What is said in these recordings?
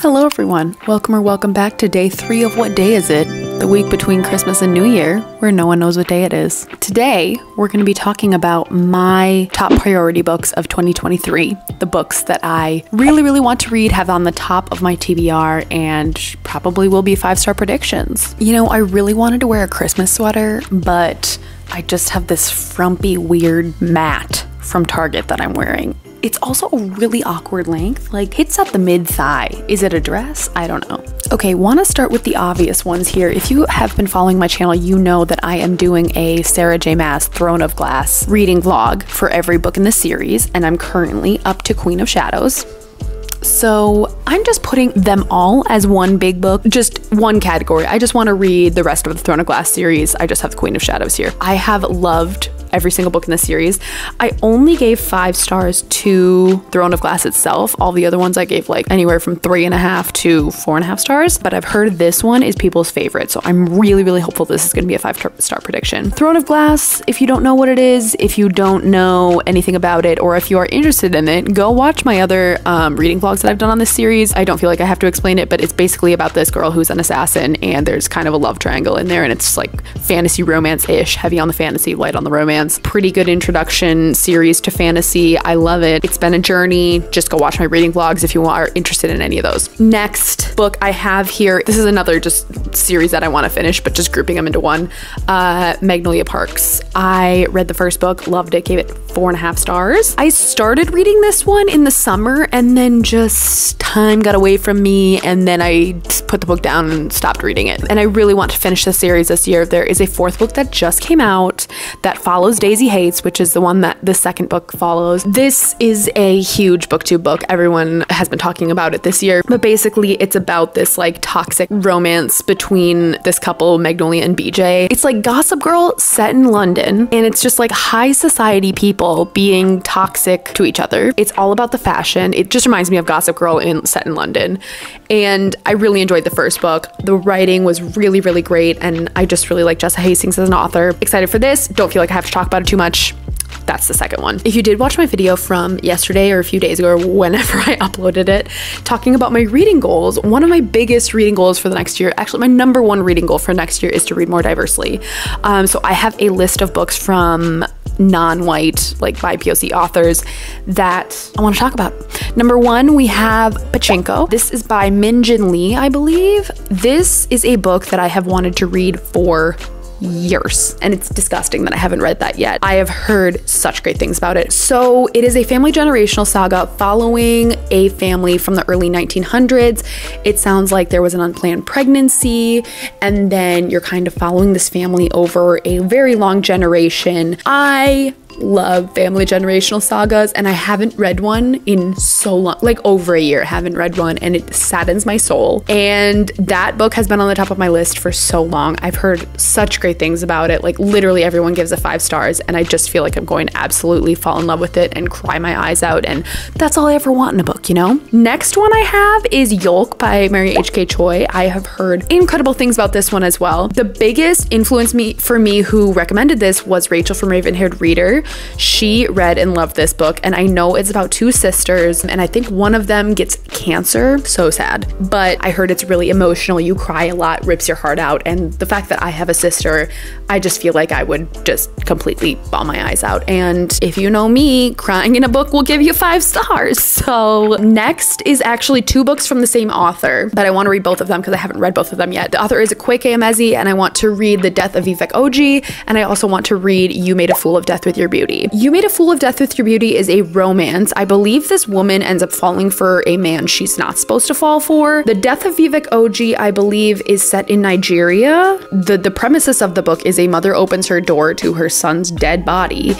Hello everyone, welcome or welcome back to day 3 of What Day Is It? The week between Christmas and New Year, where no one knows what day it is. Today, we're going to be talking about my top priority books of 2023. The books that I really want to read, have on the top of my TBR, and probably will be 5-star predictions. You know, I really wanted to wear a Christmas sweater, but I just have this frumpy, weird mat from Target that I'm wearing. It's also a really awkward length, like hits at the mid-thigh. Is it a dress? I don't know. Okay, want to start with the obvious ones here. If you have been following my channel, you know that I am doing a Sarah J Maas Throne of Glass reading vlog for every book in the series, and I'm currently up to Queen of Shadows. So I'm just putting them all as one big book, just one category. I just want to read the rest of the Throne of Glass series. I just have the Queen of Shadows here. I have loved every single book in the series. I only gave 5 stars to Throne of Glass itself. All the other ones I gave like anywhere from 3.5 to 4.5 stars, but I've heard this one is people's favorite. So I'm really hopeful this is going to be a 5-star prediction. Throne of Glass, if you don't know what it is, if you don't know anything about it, or if you are interested in it, go watch my other reading vlogs that I've done on this series. I don't feel like I have to explain it, but it's basically about this girl who's an assassin, and there's kind of a love triangle in there, and it's like fantasy romance-ish, heavy on the fantasy, light on the romance. Pretty good introduction series to fantasy. I love it. It's been a journey. Just go watch my reading vlogs if you are interested in any of those. Next book I have here, this is another just series that I want to finish, but just grouping them into one. Magnolia Parks. I read the first book, loved it, gave it 4.5 stars. I started reading this one in the summer, and then just time got away from me, and then I put the book down and stopped reading it. And I really want to finish the series this year. There is a 4th book that just came out that follows Daisy Hates, which is the one that the 2nd book follows. This is a huge booktube book. Everyone has been talking about it this year, but basically it's about this like toxic romance between this couple, Magnolia and BJ. It's like Gossip Girl set in London, and it's just like high society people being toxic to each other. It's all about the fashion. It just reminds me of Gossip Girl set in London. And I really enjoyed the first book. The writing was really great, and I just really like Jessa Hastings as an author. Excited for this. Don't feel like I have to talk about it too much. That's the 2nd one. If you did watch my video from yesterday or a few days ago, or whenever I uploaded it, talking about my reading goals, one of my biggest reading goals for the next year, actually my #1 reading goal for next year, is to read more diversely. So I have a list of books from non-white, like BIPOC authors that I want to talk about. #1, we have Pachinko. This is by Min Jin Lee, I believe. This is a book that I have wanted to read for years, and it's disgusting that I haven't read that yet. I have heard such great things about it. So it is a family generational saga following a family from the early 1900s. It sounds like there was an unplanned pregnancy, and then you're kind of following this family over a very long generation. I love family generational sagas, and I haven't read one in so long, like over a year. Haven't read one, and it saddens my soul. And that book has been on the top of my list for so long. I've heard such great things about it. Like literally everyone gives it 5 stars, and I just feel like I'm going to absolutely fall in love with it and cry my eyes out, and that's all I ever want in a book, you know? Next one I have is Yolk by Mary H.K. Choi. I have heard incredible things about this one as well. The biggest influence for me who recommended this was Rachel from Raven-Haired Reader. She read and loved this book, and I know it's about 2 sisters, and I think one of them gets cancer. So sad. But I heard it's really emotional. You cry a lot, rips your heart out, and the fact that I have a sister, I just feel like I would just completely bawl my eyes out. And if you know me, crying in a book will give you 5 stars. So next is actually 2 books from the same author, but I want to read both of them because I haven't read both of them yet. The author is Akwaeke Emezi, and I want to read The Death of Vivek Oji, and I also want to read You Made a Fool of Death with Your Beauty. You Made a Fool of Death with Your Beauty is a romance. I believe this woman ends up falling for a man she's not supposed to fall for. The Death of Vivek Oji, I believe, is set in Nigeria. The premises of the book is a mother opens her door to her son's dead body,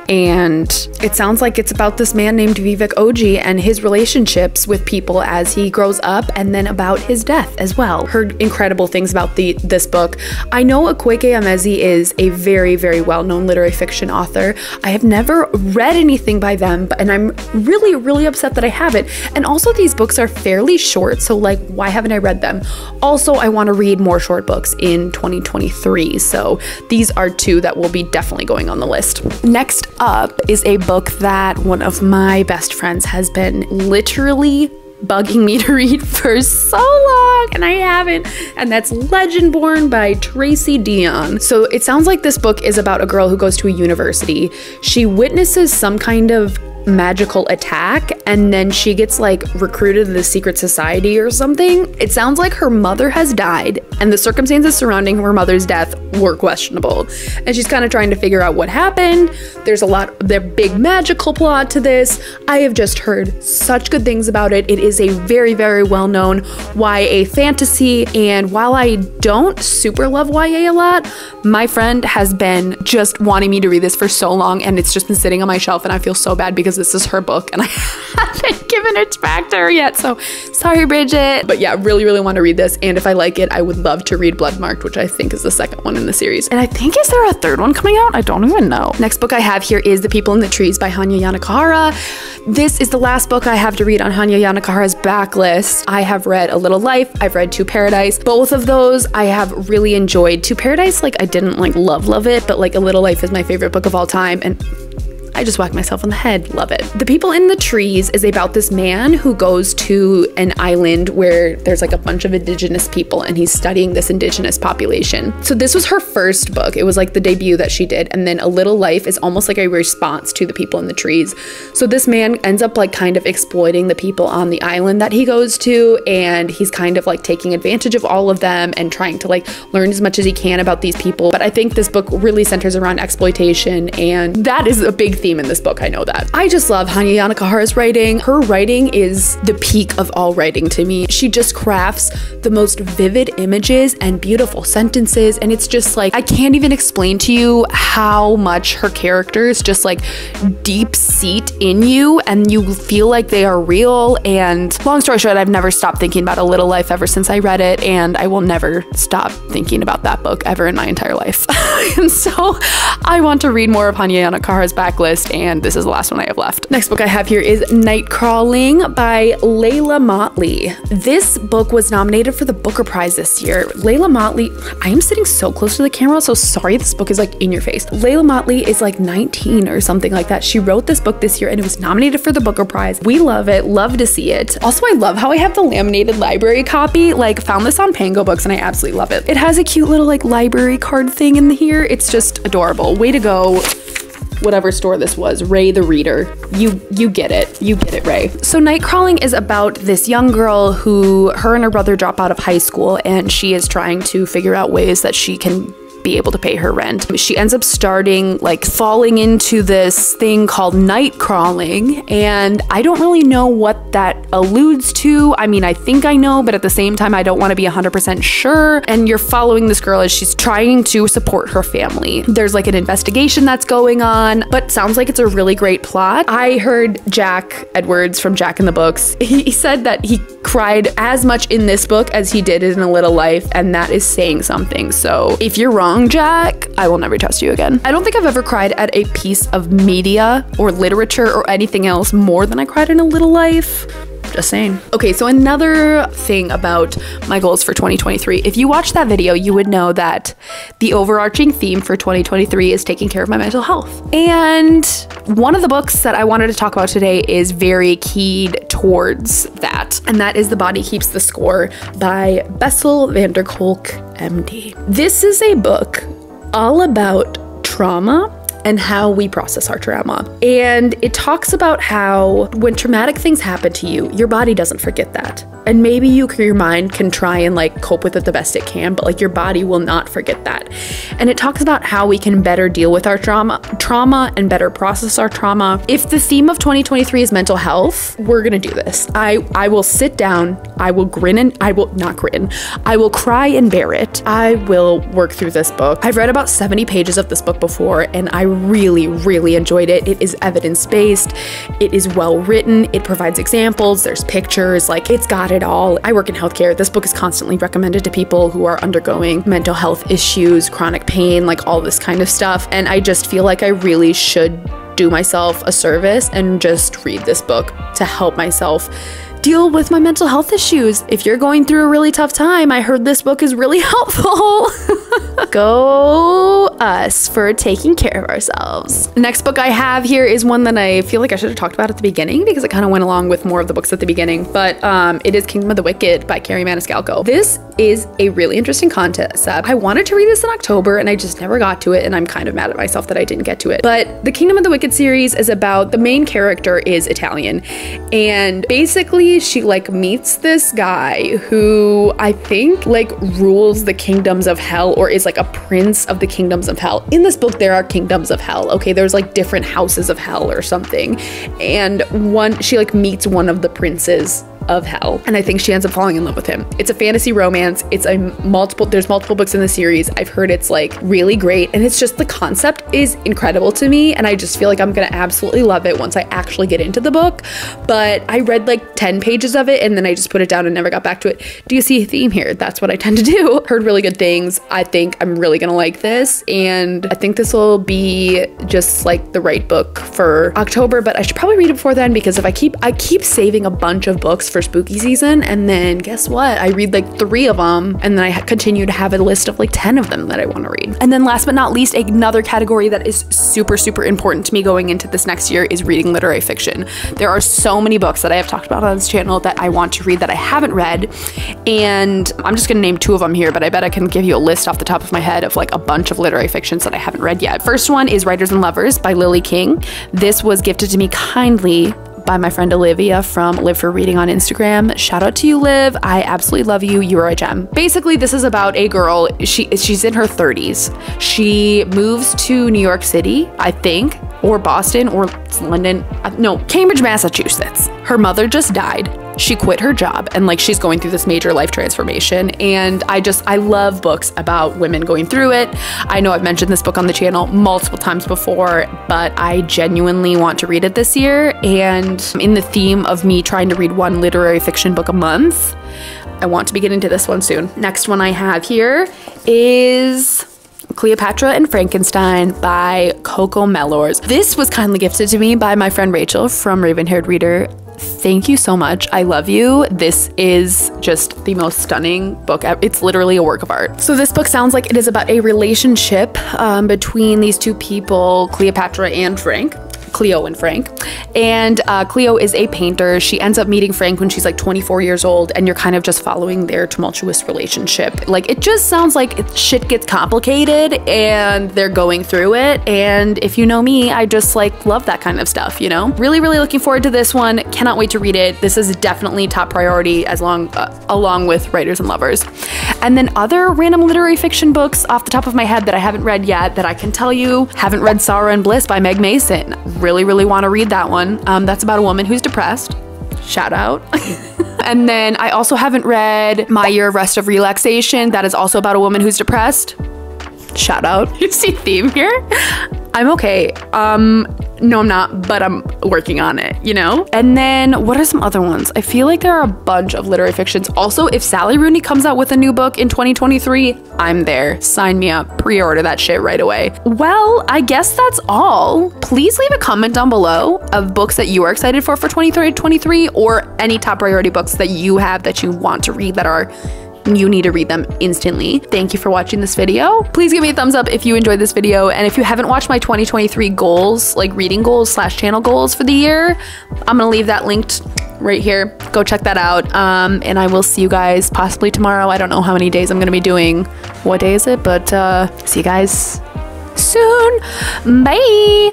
and it sounds like it's about this man named Vivek Oji and his relationships with people as he grows up, and then about his death as well. Heard incredible things about this book. I know Akwaeke Emezi is a very well-known literary fiction author. I have never read anything by them, and I'm really upset that I haven't. And also these books are fairly short, so like, why haven't I read them? Also, I want to read more short books in 2023, so these are 2 that will be definitely going on the list. Next up is a book that one of my best friends has been literally bugging me to read for so long, and I haven't. And that's Legendborn by Tracy Deonn. So it sounds like this book is about a girl who goes to a university. She witnesses some kind of magical attack, and then she gets like recruited to the secret society or something. It sounds like her mother has died, and the circumstances surrounding her mother's death were questionable, and she's kind of trying to figure out what happened. There's a big magical plot to this. I have just heard such good things about it. It is a very, very well-known YA fantasy, and while I don't super love YA a lot, my friend has been just wanting me to read this for so long, and it's just been sitting on my shelf, and I feel so bad because this is her book and I haven't given it back to her yet, so sorry, Bridget. But yeah, really, really want to read this, and if I like it, I would love to read Bloodmarked, which I think is the second one in the series. And I think, is there a third one coming out? I don't even know. Next book I have here is The People in the Trees by Hanya Yanagihara. This is the last book I have to read on Hanya Yanagihara's backlist. I have read A Little Life, I've read To Paradise. Both of those I have really enjoyed. To Paradise, like, I didn't like love it, but like A Little Life is my favorite book of all time, and I just whacked myself on the head. Love it. The People in the Trees is about this man who goes to an island where there's like a bunch of indigenous people, and he's studying this indigenous population. So this was her first book. It was like the debut that she did. And then A Little Life is almost like a response to The People in the Trees. So this man ends up like kind of exploiting the people on the island that he goes to, and he's kind of like taking advantage of all of them and trying to like learn as much as he can about these people. But I think this book really centers around exploitation, and that is a big theme in this book, I know that. I just love Hanya Yanagihara's writing. Her writing is the peak of all writing to me. She just crafts the most vivid images and beautiful sentences, and it's just like, I can't even explain to you how much her characters just like deep seat in you, and you feel like they are real. And long story short, I've never stopped thinking about A Little Life ever since I read it, and I will never stop thinking about that book ever in my entire life. And so I want to read more of Hanya Yanagihara's backlist, and this is the last one I have left. Next book I have here is Night Crawling by Layla Motley. This book was nominated for the Booker Prize this year. Layla Motley, I am sitting so close to the camera, so sorry, this book is like in your face. Layla Motley is like 19 or something like that. She wrote this book this year, and it was nominated for the Booker Prize. We love it, love to see it. Also, I love how I have the laminated library copy. Like, found this on Pango Books, and I absolutely love it. It has a cute little like library card thing in here. It's just adorable. Way to go, whatever store this was, Ray the Reader. You get it. You get it, Ray. So Night Crawling is about this young girl who, her and her brother drop out of high school, and she is trying to figure out ways that she can be able to pay her rent. She ends up falling into this thing called night crawling, and I don't really know what that alludes to. I mean, I think I know, but at the same time, I don't want to be 100% sure. And you're following this girl as she's trying to support her family. There's like an investigation that's going on, but sounds like it's a really great plot. I heard Jack Edwards from Jack in the Books. He said that he cried as much in this book as he did in A Little Life, and that is saying something. So if you're wrong, Jack, I will never trust you again. I don't think I've ever cried at a piece of media or literature or anything else more than I cried in A Little Life. Just saying. Okay, so another thing about my goals for 2023. If you watched that video, you would know that the overarching theme for 2023 is taking care of my mental health. And one of the books that I wanted to talk about today is very keyed towards that. And that is The Body Keeps the Score by Bessel van der Kolk, MD. This is a book all about trauma and how we process our trauma. And it talks about how when traumatic things happen to you, your body doesn't forget that. And maybe your mind can try and like cope with it the best it can, but like your body will not forget that. And it talks about how we can better deal with our trauma and better process our trauma. If the theme of 2023 is mental health, we're gonna do this. I will sit down, I will grin and I will not grin. I will cry and bear it. I will work through this book. I've read about 70 pages of this book before, and I really, really enjoyed it. It is evidence-based. It is well written. It provides examples. There's pictures. Like, it's got it all. I work in healthcare. This book is constantly recommended to people who are undergoing mental health issues, chronic pain, like all this kind of stuff. And I just feel like I really should do myself a service and just read this book to help myself deal with my mental health issues. If you're going through a really tough time, I heard this book is really helpful. Go us for taking care of ourselves. The next book I have here is one that I feel like I should have talked about at the beginning because it kind of went along with more of the books at the beginning, but it is Kingdom of the Wicked by Kerri Maniscalco. This is a really interesting concept. I wanted to read this in October and I just never got to it, and I'm kind of mad at myself that I didn't get to it. But the Kingdom of the Wicked series is about, the main character is Italian, and basically she like meets this guy who I think like rules the kingdoms of hell, or is like a prince of the kingdoms of hell. In this book there are kingdoms of hell, okay? There's like different houses of hell or something, and she like meets one of the princes of hell, and I think she ends up falling in love with him. It's a fantasy romance. It's there's multiple books in the series. I've heard it's like really great, and it's just, the concept is incredible to me, and I just feel like I'm gonna absolutely love it once I actually get into the book. But I read like 10 pages of it and then I just put it down and never got back to it. Do you see a theme here? That's what I tend to do. Heard really good things. I think I'm really gonna like this, and I think this will be just like the right book for October, but I should probably read it before then, because if I keep saving a bunch of books for spooky season, and then guess what? I read like 3 of them, and then I continue to have a list of like 10 of them that I want to read. And then last but not least, another category that is super, super important to me going into this next year is reading literary fiction. There are so many books that I have talked about on this channel that I want to read that I haven't read, and I'm just gonna name 2 of them here, but I bet I can give you a list off the top of my head of like a bunch of literary fictions that I haven't read yet. First one is Writers and Lovers by Lily King. This was gifted to me kindly by my friend Olivia from Live for Reading on Instagram. Shout out to you, Liv. I absolutely love you. You are a gem. Basically, this is about a girl. She's in her 30s. She moves to New York City, I think, or Boston, or London. No, Cambridge, Massachusetts. Her mother just died. She quit her job, and like she's going through this major life transformation, and I love books about women going through it. I know I've mentioned this book on the channel multiple times before, but I genuinely want to read it this year, and in the theme of me trying to read 1 literary fiction book a month, I want to be getting into this one soon. Next one I have here is Cleopatra and Frankenstein by Coco Mellors. This was kindly gifted to me by my friend Rachel from Raven-Haired Reader. Thank you so much. I love you. This is just the most stunning book. It's literally a work of art. So this book sounds like it is about a relationship between these 2 people, Cleopatra and Frank. Cleo and Frank. And Cleo is a painter. She ends up meeting Frank when she's like 24 years old, and you're kind of just following their tumultuous relationship. Like, it just sounds like shit gets complicated and they're going through it. And if you know me, I just like love that kind of stuff, you know? Really, really looking forward to this one. Cannot wait to read it. This is definitely top priority along with Writers and Lovers. And then other random literary fiction books off the top of my head that I haven't read yet that I can tell you, haven't read Sorrow and Bliss by Meg Mason. Really, really want to read that one. That's about a woman who's depressed. Shout out. And then I also haven't read My Year of Rest of Relaxation. That is also about a woman who's depressed. Shout out. You see theme here? I'm okay. No, I'm not, but I'm working on it, you know? And then what are some other ones? I feel like there are a bunch of literary fictions. Also, if Sally Rooney comes out with a new book in 2023, I'm there. Sign me up. Pre-order that shit right away. Well, I guess that's all. Please leave a comment down below of books that you are excited for 2023, or any top priority books that you have that you want to read that are you need to read them instantly. Thank you for watching this video. Please give me a thumbs up if you enjoyed this video, and if you haven't watched my 2023 goals, like reading goals / channel goals for the year, I'm gonna leave that linked right here. Go check that out, and I will see you guys possibly tomorrow. I don't know how many days I'm gonna be doing. What day is it? But see you guys soon. Bye.